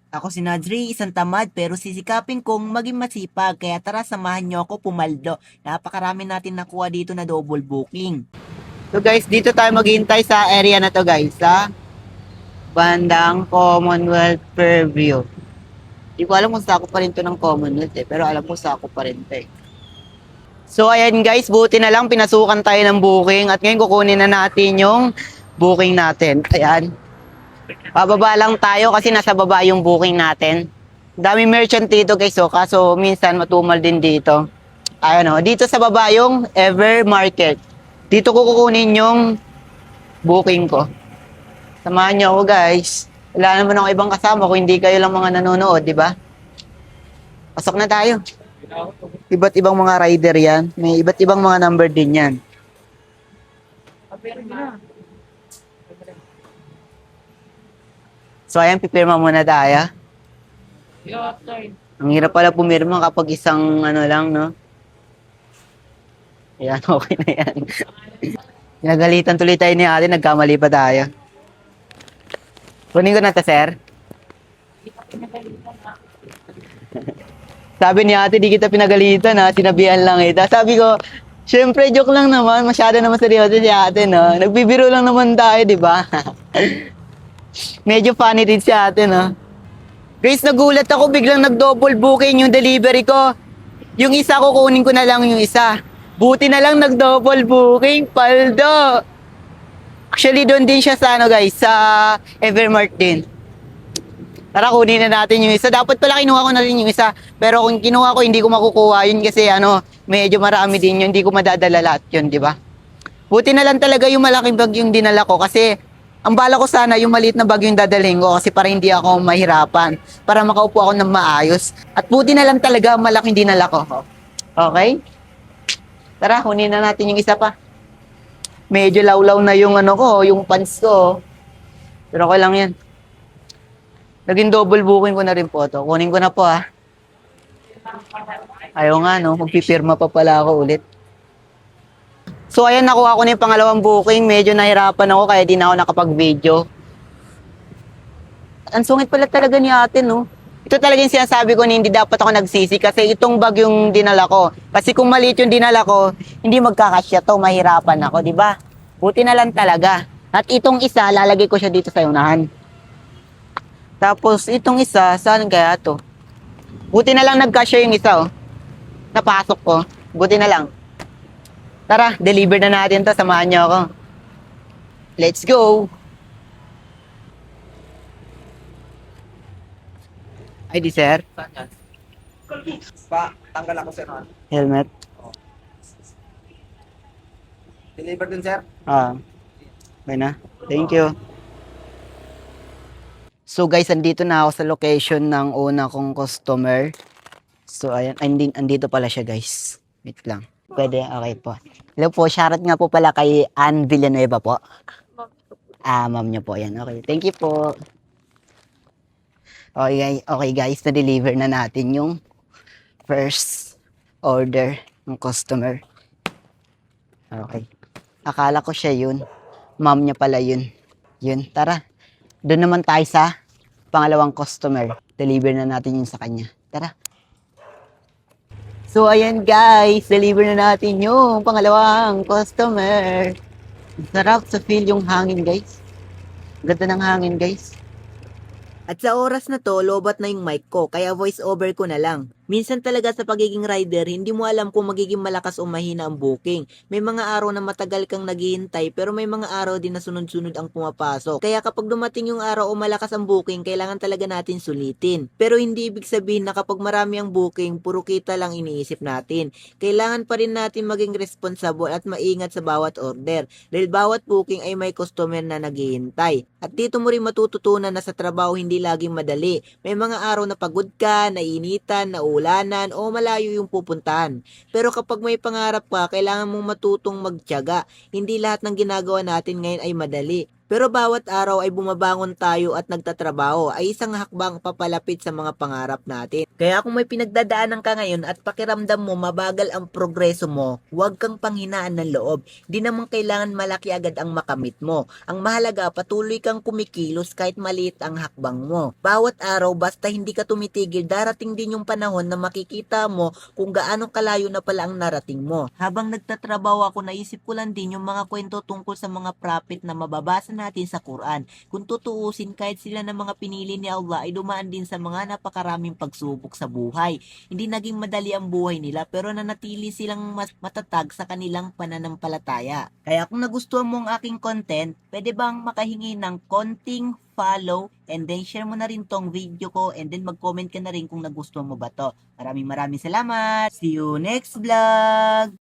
Ako si Nadri, isang tamad pero sisikapin kong maging masipag kaya tara samahan niyo ako pumaldo. Napakarami natin nakuha dito na double booking. So guys, dito tayo maghihintay sa area na to guys, sa bandang Commonwealth Fairview. Hindi ko alam kung sakop pa rin to ng Commonwealth pero alam ko sakop pa rin to eh. So ayan guys, buti na lang pinasukan tayo ng booking at ngayon kukunin na natin yung booking natin. Ayan. Pababa lang tayo kasi nasa baba yung booking natin. Daming merchant dito guys, so kaso minsan matumal din dito. Ayun o, dito sa baba yung Ever Market. Dito ko kukunin yung booking ko. Samahan niyo ako guys. Wala naman ako ibang kasama kung hindi kayo lang mga nanonood, di ba? Pasok na tayo. Iba't ibang mga rider yan. May iba't ibang mga number din yan. So ayan, pipirma muna tayo. Ang hirap pala pumirma kapag isang ano lang, no? Ayan, okay na yan. Nagalitan tuloy tayo ni ate, nagkamali pa tayo. Kunin ko na to, sir. Sabi ni ate, di kita pinagalitan ha, sinabihan lang eh. Sabi ko, syempre joke lang naman, masyado naman seryoso si ate, no? Nagbibiro lang naman tayo, di ba? Medyo funny din si ate, no? Grace, nagulat ako, biglang nag-double booking yung delivery ko. Yung isa, kukunin ko na lang yung isa. Buti na lang nag-double booking, paldo. Actually, doon din siya sa ano guys, sa Evermart din. Tara, kunin na natin yung isa. Dapat pala kinuha ko na rin yung isa. Pero kung kinuha ko, hindi ko makukuha yun kasi ano, medyo marami din yun. Hindi ko madadala lahat yun, di ba? Buti na lang talaga yung malaking bag yung dinala ko kasi ang bala ko sana yung maliit na bag yung dadalhin ko kasi para hindi ako mahirapan. Para makaupo ako ng maayos. At buti na lang talaga malaking dinala ko. Okay? Tara, kunin na natin yung isa pa. Medyo lawlaw na yung ano ko, yung pants ko. Pero okay lang yan. Naging double booking ko na rin po to. Kunin ko na po ha. Ayaw nga no, magpipirma pa pala ako ulit. So ayan, nakuha ko na yung pangalawang booking. Medyo nahirapan ako kaya di na ako nakapag-video. Ang sungit pala talaga ni ate no. Ito talaga yung sinasabi ko na hindi dapat ako nagsisi kasi itong bag yung dinala ko. Kasi kung maliit yung dinala ko, hindi magkakasya to, mahirapan ako, di ba? Buti na lang talaga. At itong isa, lalagay ko siya dito sa unahan. Tapos itong isa, saan kaya to? Buti na lang nagkasya yung isa, oh. Napasok ko. Buti na lang. Tara, deliver na natin to. Samahan niyo ako. Let's go! ID, sir. Pa, tanggal ako sir. Helmet. Deliver dun sir. Ah, okay na. Thank you. So guys, andito na ako sa location ng una kong customer. So ayan, andito pala siya guys. Wait lang. Pwede, okay po. Hello po, shoutout nga po pala kay Ann Villanueva po. Ah, ma'am niyo po yan. Okay, thank you po. Okay guys, na-deliver na natin yung first order ng customer. Okay. Akala ko siya yun. Ma'am niya pala yun. Yun, tara. Doon naman tayo sa pangalawang customer. Deliver na natin yun sa kanya. Tara. So, ayan guys. Deliver na natin yung pangalawang customer. Sarap sa feel yung hangin guys. Ganda ng hangin guys. At sa oras na to, lobat na yung mic ko, kaya voice over ko na lang. Minsan talaga sa pagiging rider, hindi mo alam kung magiging malakas o mahina ang booking. May mga araw na matagal kang naghihintay, pero may mga araw din na sunod-sunod ang pumapasok. Kaya kapag dumating yung araw o malakas ang booking, kailangan talaga natin sulitin. Pero hindi ibig sabihin na kapag marami ang booking, puro kita lang iniisip natin. Kailangan pa rin natin maging responsible at maingat sa bawat order. Dahil bawat booking ay may customer na naghihintay. At dito mo rin matututunan na sa trabaho hindi laging madali. May mga araw na pagod ka, nainitan, naulanan, o malayo yung pupuntahan. Pero kapag may pangarap ka, kailangan mong matutong magtiyaga. Hindi lahat ng ginagawa natin ngayon ay madali. Pero bawat araw ay bumabangon tayo at nagtatrabaho ay isang hakbang papalapit sa mga pangarap natin. Kaya kung may pinagdadaanan ka ngayon at pakiramdam mo mabagal ang progreso mo, huwag kang panghinaan ng loob. Di naman kailangan malaki agad ang makamit mo. Ang mahalaga, patuloy kang kumikilos kahit maliit ang hakbang mo. Bawat araw, basta hindi ka tumitigil, darating din yung panahon na makikita mo kung gaano kalayo na pala ang narating mo. Habang nagtatrabaho ako, naisip ko lang din yung mga kwento tungkol sa mga prophet na mababasa natin sa Quran. Kung tutuusin, kahit sila na mga pinili ni Allah ay dumaan din sa mga napakaraming pagsubok sa buhay. Hindi naging madali ang buhay nila pero nanatili silang mas matatag sa kanilang pananampalataya. Kaya kung nagustuhan mo ang aking content, pwede bang makahingi ng konting follow and then share mo na rin tong video ko and then mag-comment ka na rin kung nagustuhan mo ba to. Maraming salamat. See you next vlog!